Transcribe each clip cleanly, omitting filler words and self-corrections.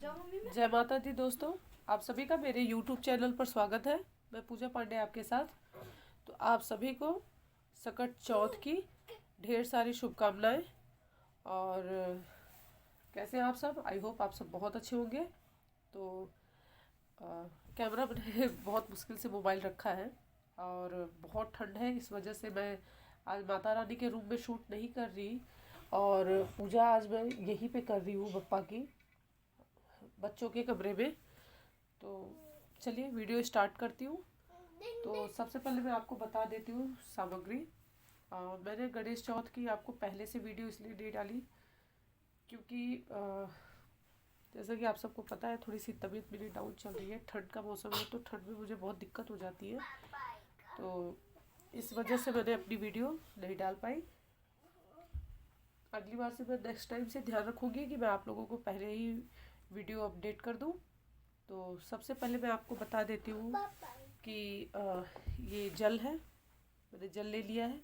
जय माता दी दोस्तों, आप सभी का मेरे YouTube चैनल पर स्वागत है। मैं पूजा पांडे आपके साथ। तो आप सभी को सकट चौथ की ढेर सारी शुभकामनाएं। और कैसे हैं आप सब? आई होप आप सब बहुत अच्छे होंगे। तो कैमरा मैंने बहुत मुश्किल से मोबाइल रखा है और बहुत ठंड है, इस वजह से मैं आज माता रानी के रूम में शूट नहीं कर रही। और पूजा आज मैं यहीं पे कर रही हूँ बप्पा की, बच्चों के कमरे में। तो चलिए वीडियो स्टार्ट करती हूँ। तो सबसे पहले मैं आपको बता देती हूँ सामग्री। मैंने गणेश चौथ की आपको पहले से वीडियो इसलिए नहीं डाली क्योंकि जैसा कि आप सबको पता है थोड़ी सी तबीयत मेरी डाउन चल रही है। ठंड का मौसम है तो ठंड में मुझे बहुत दिक्कत हो जाती है, तो इस वजह से मैंने अपनी वीडियो नहीं डाल पाई। अगली बार से मैं नेक्स्ट टाइम से ध्यान रखूँगी कि मैं आप लोगों को पहले ही वीडियो अपडेट कर दूँ। तो सबसे पहले मैं आपको बता देती हूँ कि ये जल है, मैंने जल ले लिया है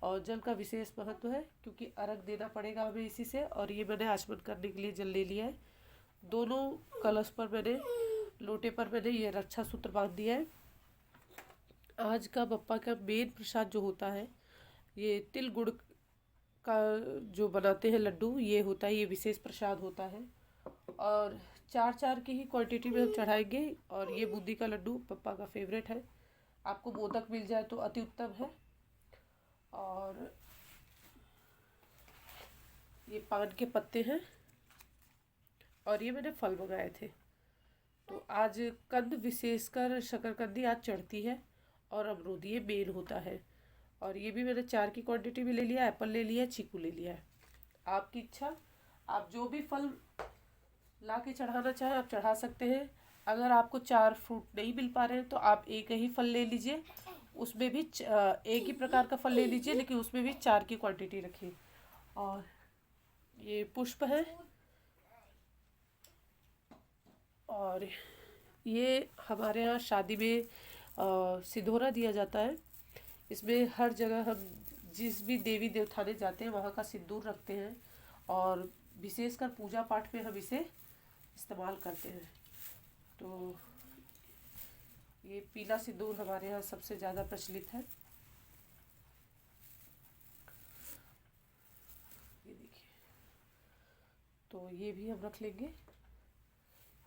और जल का विशेष महत्व है क्योंकि अर्घ देना पड़ेगा हमें इसी से। और ये मैंने आचमन करने के लिए जल ले लिया है। दोनों कलश पर मैंने, लोटे पर मैंने ये रक्षा सूत्र बांध दिया है। आज का बप्पा का मेन प्रसाद जो होता है, ये तिल गुड़ का जो बनाते हैं लड्डू, ये होता है, ये विशेष प्रसाद होता है। और चार की ही क्वांटिटी में हम चढ़ाएंगे। और ये बूंदी का लड्डू पप्पा का फेवरेट है। आपको मोदक मिल जाए तो अति उत्तम है। और ये पान के पत्ते हैं और ये मैंने फल मंगाए थे। तो आज कंद, विशेषकर शकरकंदी आज चढ़ती है और अमरूद ये मेन होता है। और ये भी मैंने 4 की क्वांटिटी में ले लिया। एप्पल ले लिया, चीकू ले लिया है। आपकी इच्छा, आप जो भी फल ला के चढ़ाना चाहें आप चढ़ा सकते हैं। अगर आपको 4 फ्रूट नहीं मिल पा रहे हैं तो आप एक ही फल ले लीजिए, उसमें भी एक ही प्रकार का फल ले लीजिए, लेकिन उसमें भी 4 की क्वांटिटी रखिए। और ये पुष्प है और ये हमारे यहाँ शादी में सिंदूरा दिया जाता है। इसमें हर जगह हम जिस भी देवी देवताने जाते हैं वहाँ का सिंदूर रखते हैं और विशेषकर पूजा पाठ में हम इसे इस्तेमाल करते हैं। तो ये पीला सिंदूर हमारे यहाँ सबसे ज़्यादा प्रचलित है। ये देखिए, तो ये भी हम रख लेंगे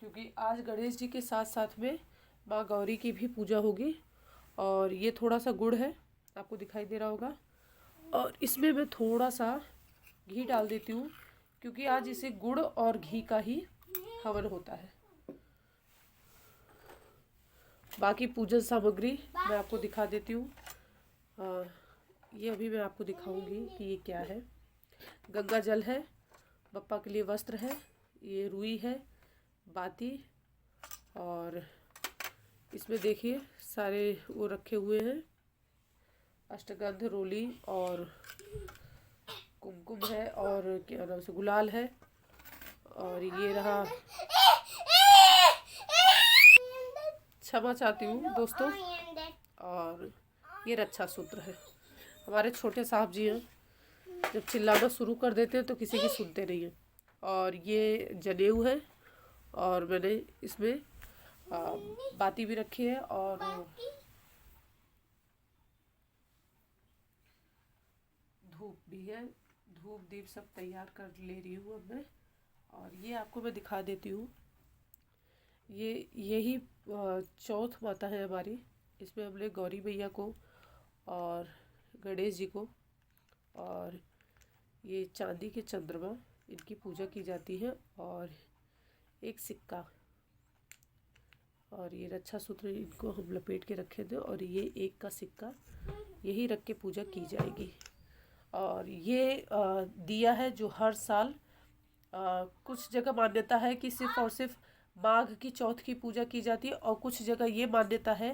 क्योंकि आज गणेश जी के साथ साथ में माँ गौरी की भी पूजा होगी। और ये थोड़ा सा गुड़ है, आपको दिखाई दे रहा होगा। और इसमें मैं थोड़ा सा घी डाल देती हूँ क्योंकि आज इसे गुड़ और घी का ही हवन होता है। बाकी पूजन सामग्री मैं आपको दिखा देती हूँ। ये अभी मैं आपको दिखाऊंगी कि ये क्या है। गंगा जल है, बप्पा के लिए वस्त्र है, ये रुई है, बाती, और इसमें देखिए सारे वो रखे हुए हैं, अष्टगंध, रोली और कुमकुम है और क्या नाम से गुलाल है। और ये रहा, क्षमा चाहती हूँ दोस्तों। और ये रक्षा सूत्र है। हमारे छोटे साहब जी हैं, जब चिल्लाना शुरू कर देते हैं तो किसी की सुनते नहीं हैं। और ये जनेऊ है और मैंने इसमें बाती भी रखी है और धूप भी है। धूप दीप सब तैयार कर ले रही हूँ अब मैं। और ये आपको मैं दिखा देती हूँ, यही चौथ माता है हमारी। इसमें हमने गौरी मैया को और गणेश जी को और ये चांदी के चंद्रमा, इनकी पूजा की जाती है। और एक सिक्का और ये रक्षा सूत्र, इनको हम लपेट के रखे थे। और ये एक का सिक्का, यही रख के पूजा की जाएगी। और ये दिया है जो हर साल कुछ जगह मान्यता है कि सिर्फ और सिर्फ माघ की चौथ की पूजा की जाती है। और कुछ जगह ये मान्यता है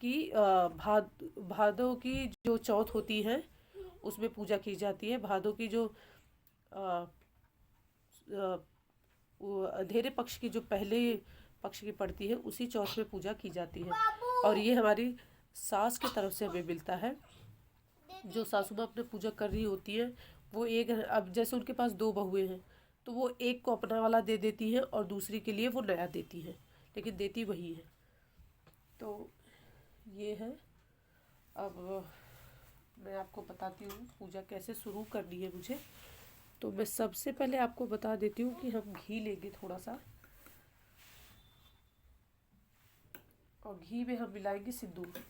कि भादों की जो चौथ होती है उसमें पूजा की जाती है। भादों की जो वो अंधेरे पक्ष की जो पहले पक्ष की पड़ती है उसी चौथ में पूजा की जाती है। और ये हमारी सास की तरफ से हमें मिलता है। जो सासू माँ अपने पूजा कर रही होती है वो एक, अब जैसे उनके पास 2 बहुएं हैं तो वो एक को अपना वाला दे देती हैं और दूसरी के लिए वो नया देती हैं, लेकिन देती वही है। तो ये है। अब मैं आपको बताती हूँ पूजा कैसे शुरू करनी है मुझे। तो मैं सबसे पहले आपको बता देती हूँ कि हम घी लेंगे थोड़ा सा, और घी में हम मिलाएंगे सिंदूर।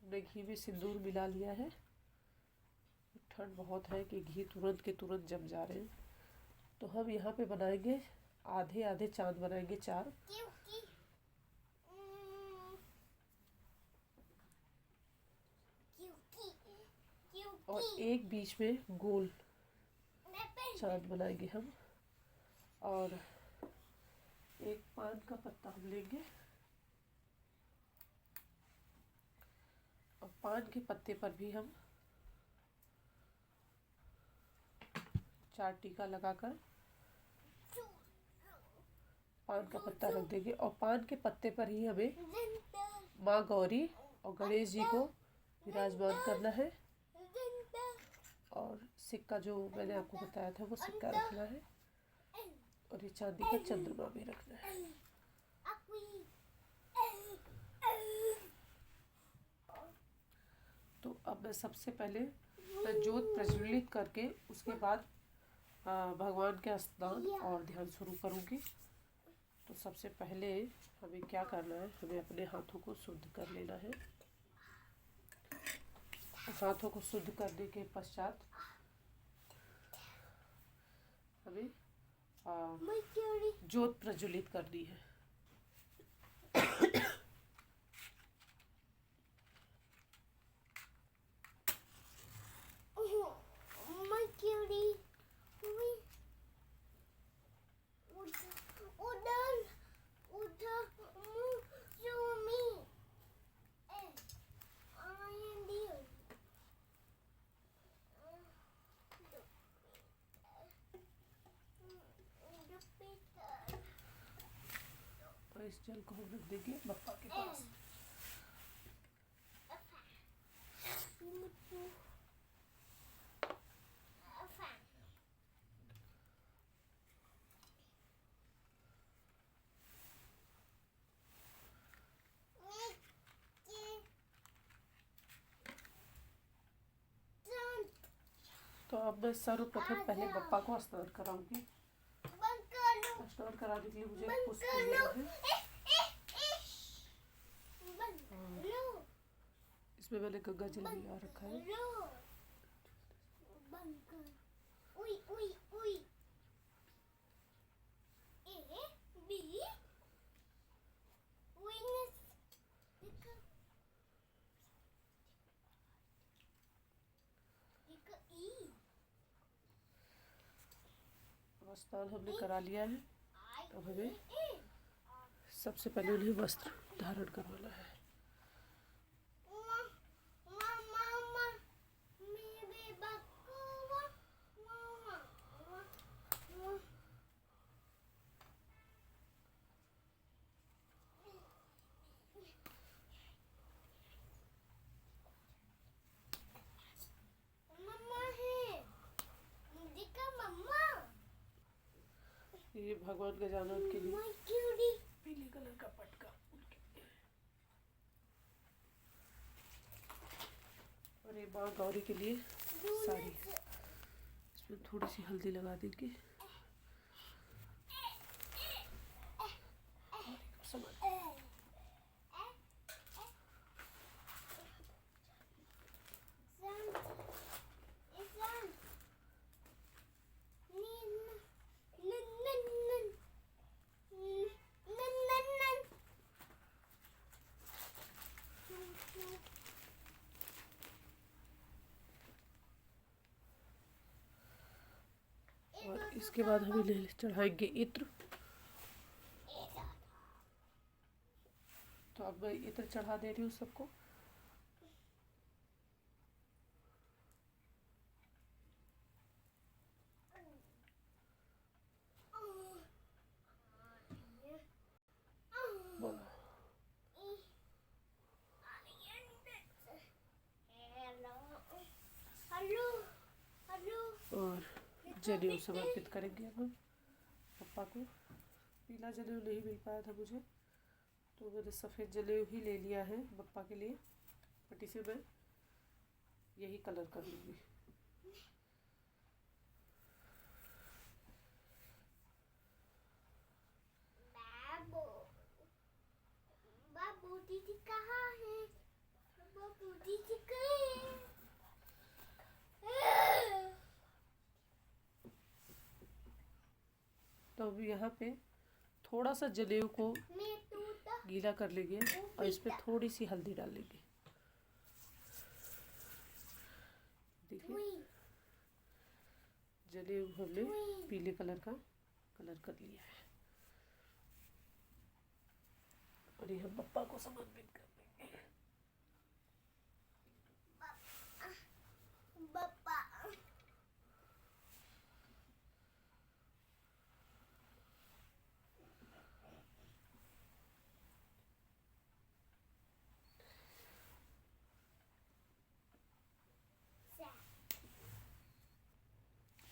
हमने घी में सिंदूर मिला लिया है। ठंड बहुत है कि घी तुरंत के तुरंत जम जा रहे हैं। तो हम यहाँ पे बनाएंगे आधे आधे चांद बनाएंगे 4, और एक बीच में गोल चांद बनाएंगे हम। और एक पान का पत्ता हम लेंगे, और पान के पत्ते पर भी हम 4 टीका लगाकर पान का पत्ता रख देंगे। और पान के पत्ते पर ही हमें माँ गौरी और गणेश जी को विराजमान करना है। और सिक्का जो मैंने आपको बताया था वो सिक्का रखना है, और ये चांदी का चंद्रमा भी रखना है। तो अब मैं सबसे पहले ज्योत प्रज्वलित करके उसके बाद भगवान के स्नान और ध्यान शुरू करूँगी। तो सबसे पहले हमें क्या करना है, हमें अपने हाथों को शुद्ध कर लेना है। हाथों को शुद्ध करने के पश्चात हमें ज्योत प्रज्वलित करनी है। और इस जल को हम रख देंगे बप्पा के पास। तो अब मैं सर्वप्रथम पहले बप्पा को स्नान कराऊंगी। स्नान कराने के लिए मुझे पुष्प लेना है। इसमें मैंने गंगा जल लिया रखा है। स्नान हमने करा लिया है। अब हमें सबसे पहले उन्हें वस्त्र धारण करवाना है। ये भगवान गजानन के लिए पीले कलर का पटका, और ये माँ गौरी के लिए साड़ी। इसमें थोड़ी सी हल्दी लगा देंगे। और इसके बाद हमें ले चढ़ाएंगे इत्र। तो अब मैं इत्र चढ़ा दे रही हूँ सबको। जनेऊ समर्पित करेंगे अब हम पप्पा को। पीला जनेऊ नहीं मिल पाया था मुझे, तो मैंने सफ़ेद जनेऊ ही ले लिया है पप्पा के लिए। पट्टी से मैं यही कलर कर लूँगी। बाबू दीदी कहाँ है? बाबू दीदी कहाँ है? तो अब यहाँ पे थोड़ा सा जनेऊ को गीला कर लेंगे और इस पर थोड़ी सी हल्दी डाल लेंगे। देखिए जनेऊ हमने पीले कलर का कलर कर लिया है और ये हम पप्पा को समर्पित कर देंगे। पापा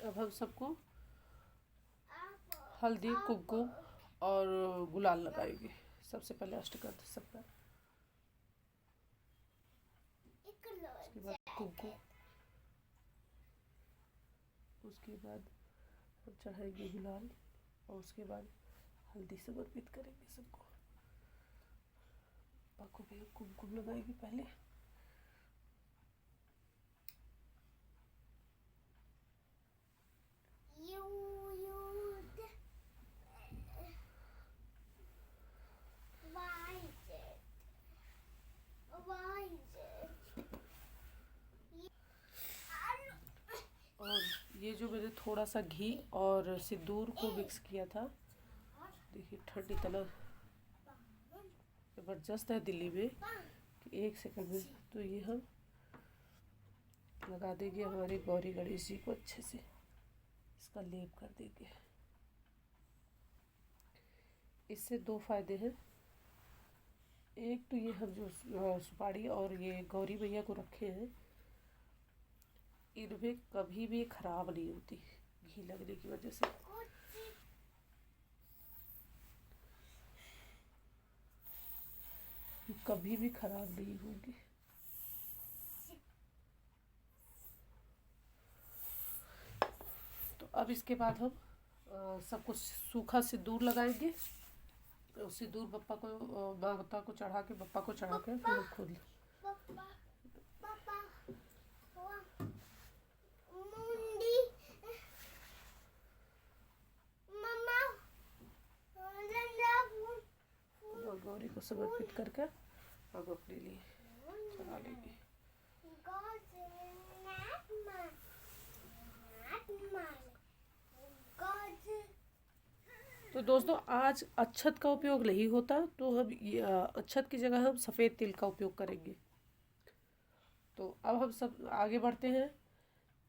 अब हम सबको हल्दी, कुमकुम और गुलाल लगाएंगे। सबसे पहले अष्टगंध सब पर, उसके बाद कुमकुम, उसके बाद हम चढ़ाएंगे गुलाल और उसके बाद हल्दी समर्पित करेंगे सबको। पापा को भी कुमकुम लगाएंगे पहले। और ये जो मैंने थोड़ा सा घी और सिंदूर को मिक्स किया था, देखिए ठंडी तलक ज़बरदस्त है दिल्ली में कि 1 सेकंड में। तो ये हम लगा देंगे हमारे गौरी गणेश जी को, अच्छे से इसका लेप कर देंगे। इससे 2 फायदे हैं। एक तो ये हम जो सुपारी और ये गौरी मैया को रखे हैं, इनमें कभी भी खराब नहीं होती घी लगने की वजह से। कभी भी खराब नहीं होगी। तो अब इसके बाद हम सब कुछ सूखा सिंदूर लगाएंगे। सिंदूर बप्पा को, माता को चढ़ा के, बप्पा को चढ़ा के फिर खुद गौरी को समर्पित करके अब अपने लिए चढ़ा लेंगे। तो दोस्तों आज अक्षत का उपयोग नहीं होता, तो हम अक्षत की जगह हम सफ़ेद तिल का उपयोग करेंगे। तो अब हम सब आगे बढ़ते हैं।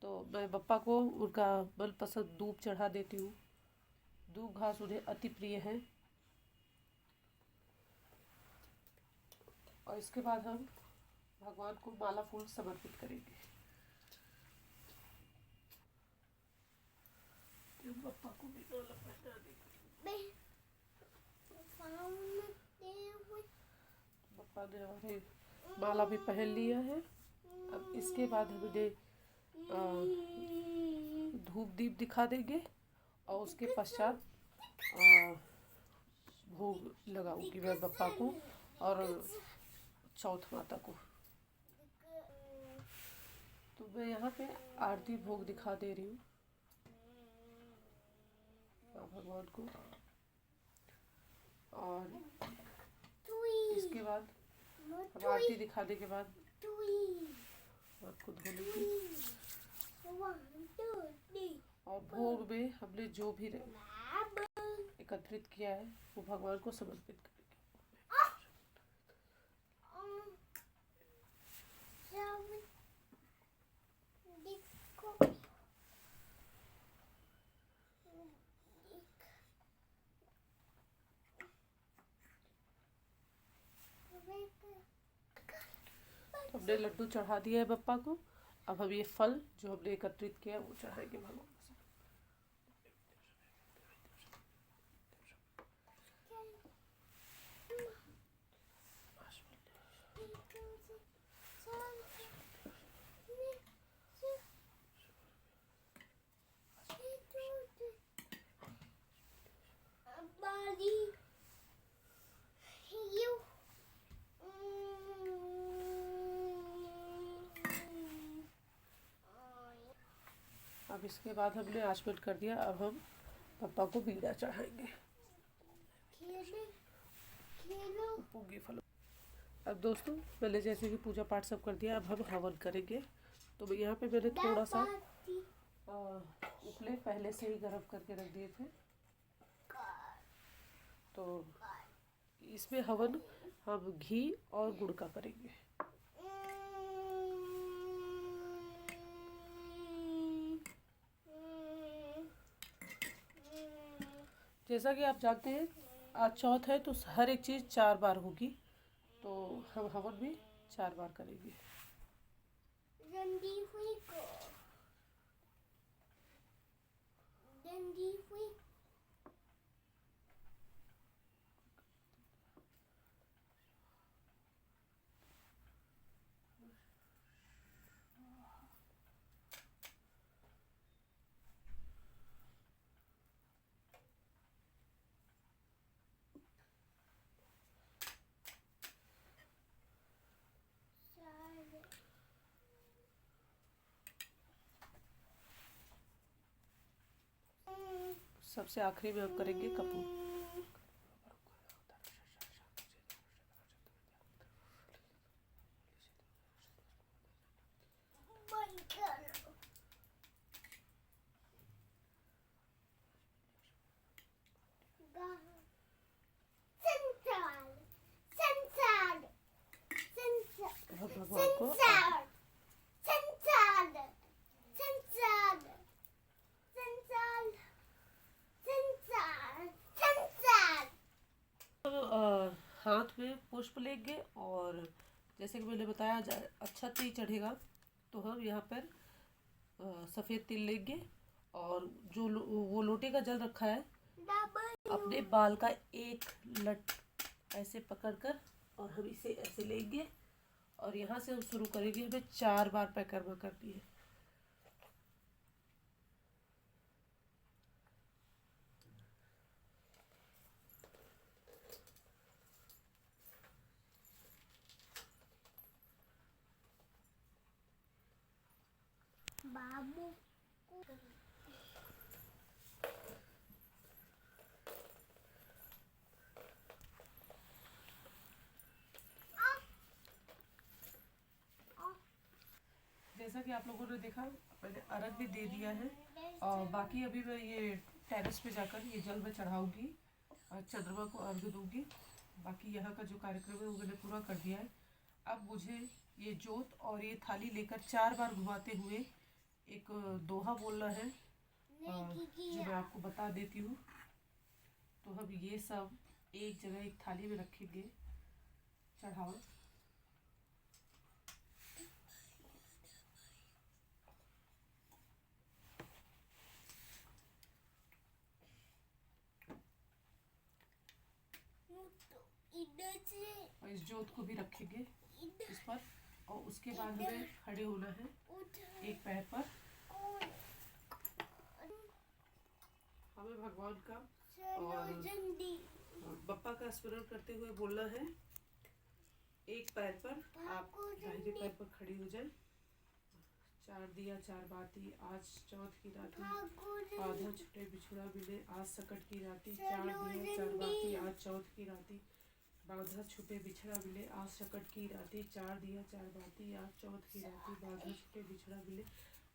तो मैं बप्पा को उनका मनपसंद दूब चढ़ा देती हूँ। दूब घास उन्हें अति प्रिय है। और इसके बाद हम भगवान को माला फूल समर्पित करेंगे। बप्पा को भी माला पहना देंगे। बप्पा ने हमारे माला भी पहन लिया है। अब इसके बाद हमने धूप दीप दिखा देंगे और उसके पश्चात भोग लगाऊंगी मैं बप्पा को और चौथ माता को। तो मैं यहाँ पे आरती भोग दिखा दे रही हूँ भगवान को। और इसके बाद हम आरती दिखाने के बाद खुद धो लेंगे। और भोग में हमने जो भी एकत्रित किया है वो भगवान को समर्पित करेंगे। तो हमने लड्डू चढ़ा दिया है बप्पा को। अब हम ये फल जो हमने एकत्रित किया है वो चढ़ाएंगे भगवान को। Daddy, you. अब इसके बाद हमने आँच बंद कर दिया। अब हम पापा को बीड़ा चढ़ाएंगे। पूंगी फलो। अब दोस्तों मैंने जैसे कि पूजा पाठ सब कर दिया, अब हम हवन करेंगे। तो यहाँ पे मैंने थोड़ा सा उपले पहले से ही गर्म करके रख दिए थे। तो इसमें हवन हम घी और गुड़ का करेंगे। जैसा कि आप जानते हैं आज चौथ है, तो हर एक चीज़ 4 बार होगी, तो हम हवन भी 4 बार करेंगे। सबसे आखिरी में हम करेंगे कपूर। भगवान को हाथ में पुष्प लेंगे और जैसे कि मैंने बताया अक्षत नहीं चढ़ेगा, तो हम यहाँ पर सफ़ेद तिल लेंगे और जो वो लोटे का जल रखा है अपने बाल का एक लट ऐसे पकड़कर और हम इसे ऐसे लेंगे और यहाँ से हम शुरू करेंगे। हमें 4 बार परिक्रमा करनी है। बाबू जैसा कि आप लोगों ने देखा, मैंने अर्घ भी दे दिया है और बाकी अभी मैं ये टेरेस पे जाकर ये जल में चढ़ाऊंगी और चंद्रमा को अर्घ दूंगी। बाकी यहाँ का जो कार्यक्रम है वो मैंने पूरा कर दिया है। अब मुझे ये जोत और ये थाली लेकर 4 बार घुमाते हुए एक दोहा बोलना है, जो मैं आपको बता देती हूँ। तो हम ये सब एक जगह एक थाली में रखेंगे, चढ़ाओ। और इस जोत को भी रखेंगे इस पर और उसके बाद हमें खड़े होना है एक पैर पर। हमें भगवान का और बप्पा का स्मरण करते हुए बोलना है। एक पैर पर आप दाहिने पैर पर खड़ी हो जाए। 4 दिया 4 बाती, आज चौथ की राती, आधा छुटे बिछुड़ा मिले, आज सकट की राती। 4 दिया 4 बाती, आज चौथ की राती, बाधा छुटे बिछड़ा मिले, आज सकट की राती। 4 दिया 4 बाती, आज चौथ की राती, बाधा छुटे बिछड़ा मिले,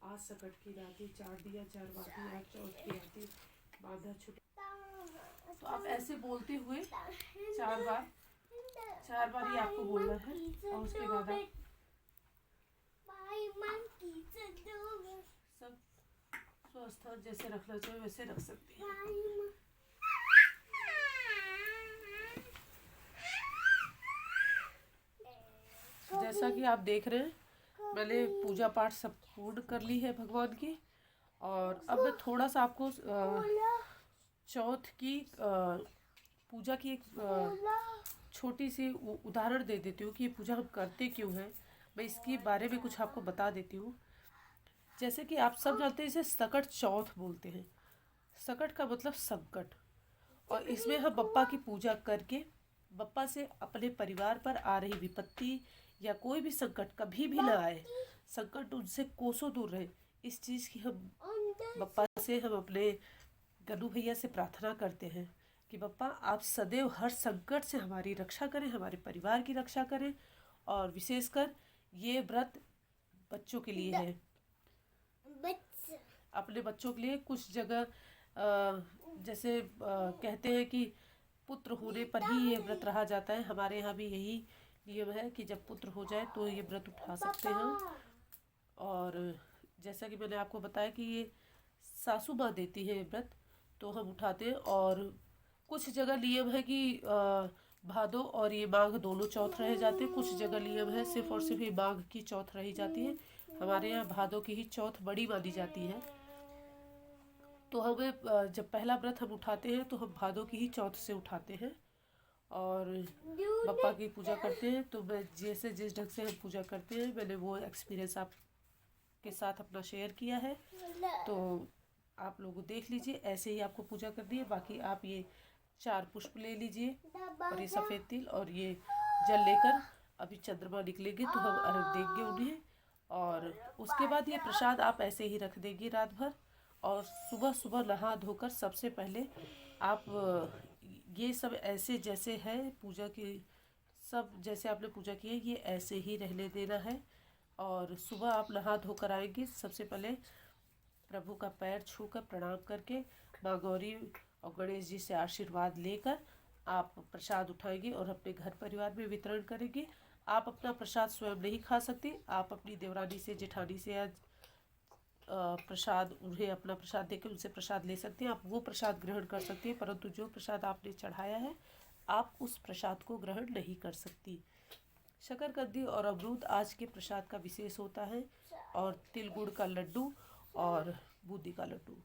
आज सकट की राती। 4 दिया 4 बाती, आज चौथ की राती, बाधा छुटे। तो आप ऐसे बोलते हुए 4 बार ही आपको बोलना है और उसके बाद आप सब स्वस्थ जैसे रखना चाहिए वैसे रख सकते हैं। जैसा कि आप देख रहे हैं मैंने पूजा पाठ सब पूर्ण कर ली है भगवान की। और अब मैं थोड़ा सा आपको चौथ की पूजा की एक छोटी सी उदाहरण दे देती हूँ कि ये पूजा हम करते क्यों हैं। मैं इसके बारे में कुछ आपको बता देती हूँ। जैसे कि आप सब जानते हैं इसे सकट चौथ बोलते हैं। सकट का मतलब संकट, और इसमें हम बप्पा की पूजा करके बप्पा से अपने परिवार पर आ रही विपत्ति या कोई भी संकट कभी भी ना आए, संकट उनसे कोसों दूर रहे, इस चीज़ की हम बप्पा से हम अपने गनू भैया से प्रार्थना करते हैं कि बप्पा आप सदैव हर संकट से हमारी रक्षा करें, हमारे परिवार की रक्षा करें। और विशेषकर ये व्रत बच्चों के लिए है, अपने बच्चों के लिए। कुछ जगह जैसे कहते हैं कि पुत्र होने पर ही ये व्रत रहा जाता है, हमारे यहाँ भी यही नियम है कि जब पुत्र हो जाए तो ये व्रत उठा सकते हैं। और जैसा कि मैंने आपको बताया कि ये सासू माँ देती है व्रत, तो हम उठाते हैं। और कुछ जगह नियम है कि भादो और ये माघ दोनों चौथ रह जाते हैं, कुछ जगह नियम है सिर्फ और सिर्फ ये माघ की चौथ रही जाती है। हमारे यहाँ भादो की ही चौथ बड़ी मानी जाती है, तो हमें जब पहला व्रत हम उठाते हैं तो हम भादो की ही चौथ से उठाते हैं और बप्पा की पूजा करते हैं। तो मैं जैसे जिस ढंग से हम पूजा करते हैं, मैंने वो एक्सपीरियंस आपके साथ अपना शेयर किया है, तो आप लोग देख लीजिए। ऐसे ही आपको पूजा करनी है। बाकी आप ये 4 पुष्प ले लीजिए और ये सफ़ेद तिल और ये जल लेकर अभी चंद्रमा निकलेंगे तो हम अर्घ देंगे उन्हें। और उसके बाद ये प्रसाद आप ऐसे ही रख देंगे रात भर। और सुबह सुबह नहा धोकर सबसे पहले आप ये सब ऐसे जैसे है पूजा की, सब जैसे आपने पूजा की है ये ऐसे ही रहने देना है। और सुबह आप नहा धोकर आएंगे, सबसे पहले प्रभु का पैर छूकर प्रणाम करके माँ गौरी और गणेश जी से आशीर्वाद लेकर आप प्रसाद उठाएंगे और अपने घर परिवार में वितरण करेंगे। आप अपना प्रसाद स्वयं नहीं खा सकते, आप अपनी देवरानी से, जेठानी से या प्रसाद उन्हें अपना प्रसाद देकर उनसे प्रसाद ले सकते हैं। आप वो प्रसाद ग्रहण कर सकते हैं, परंतु जो प्रसाद आपने चढ़ाया है आप उस प्रसाद को ग्रहण नहीं कर सकती। शकरकंदी और अमरूद आज के प्रसाद का विशेष होता है, और तिल गुड़ का लड्डू और बूंदी का लड्डू।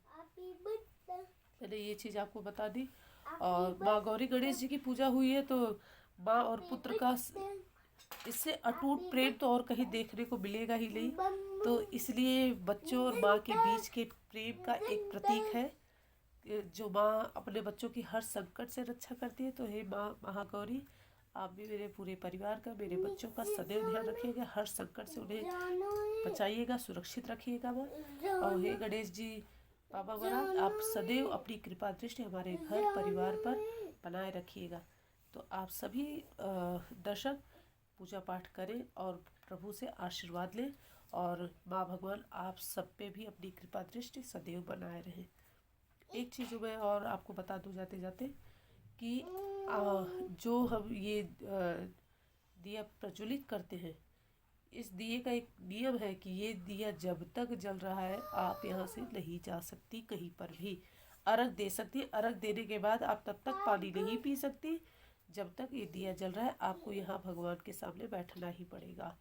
मैंने ये चीज़ आपको बता दी। और माँ गौरी गणेश जी की पूजा हुई है तो माँ और पुत्र का इससे अटूट प्रेम तो और कहीं देखने को मिलेगा ही नहीं, तो इसलिए बच्चों और माँ के बीच के प्रेम का एक प्रतीक है जो माँ अपने बच्चों की हर संकट से रक्षा करती है। तो हे माँ महागौरी, आप भी मेरे पूरे परिवार का, मेरे बच्चों का सदैव ध्यान रखिएगा, हर संकट से उन्हें बचाइएगा, सुरक्षित रखिएगा माँ। और हे गणेश जी बाबा महाराज, आप सदैव अपनी कृपा दृष्टि हमारे घर परिवार पर बनाए रखिएगा। तो आप सभी दर्शक पूजा पाठ करें और प्रभु से आशीर्वाद लें, और माँ भगवान आप सब पे भी अपनी कृपा दृष्टि सदैव बनाए रहें। एक चीज़ मैं और आपको बता दूं जाते जाते कि जो हम ये दिया प्रज्वलित करते हैं, इस दिए का एक नियम है कि ये दिया जब तक जल रहा है आप यहाँ से नहीं जा सकती, कहीं पर भी अर्घ दे सकती। अर्घ देने के बाद आप तब तक पानी नहीं पी सकती जब तक ये दिया जल रहा है, आपको यहाँ भगवान के सामने बैठना ही पड़ेगा।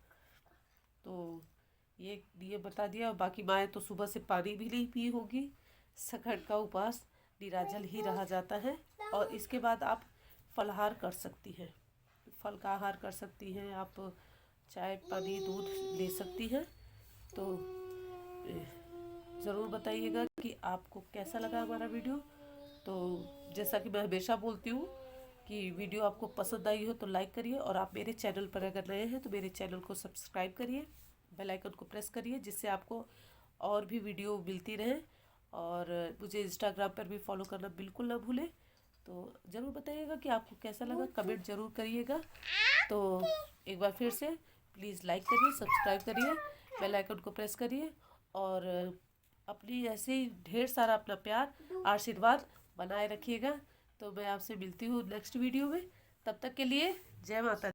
तो ये नियम बता दिया। और बाकी माएँ तो सुबह से पानी भी नहीं पी होगी, सकट का उपवास निराजल ही रहा जाता है। और इसके बाद आप फलाहार कर सकती हैं, फल का आहार कर सकती हैं, आप चाय पानी दूध ले सकती हैं। तो ज़रूर बताइएगा कि आपको कैसा लगा हमारा वीडियो। तो जैसा कि मैं हमेशा बोलती हूँ कि वीडियो आपको पसंद आई हो तो लाइक करिए, और आप मेरे चैनल पर अगर नए हैं तो मेरे चैनल को सब्सक्राइब करिए, बेल आइकन को प्रेस करिए, जिससे आपको और भी वीडियो मिलती रहे। और मुझे इंस्टाग्राम पर भी फॉलो करना बिल्कुल ना भूलें। तो ज़रूर बताइएगा कि आपको कैसा लगा, कमेंट ज़रूर करिएगा। तो एक बार फिर से प्लीज़ लाइक करिए, सब्सक्राइब करिए, बेल आइकन को प्रेस करिए, और अपनी ऐसे ही ढेर सारा अपना प्यार आशीर्वाद बनाए रखिएगा। तो मैं आपसे मिलती हूँ नेक्स्ट वीडियो में, तब तक के लिए जय माता दी।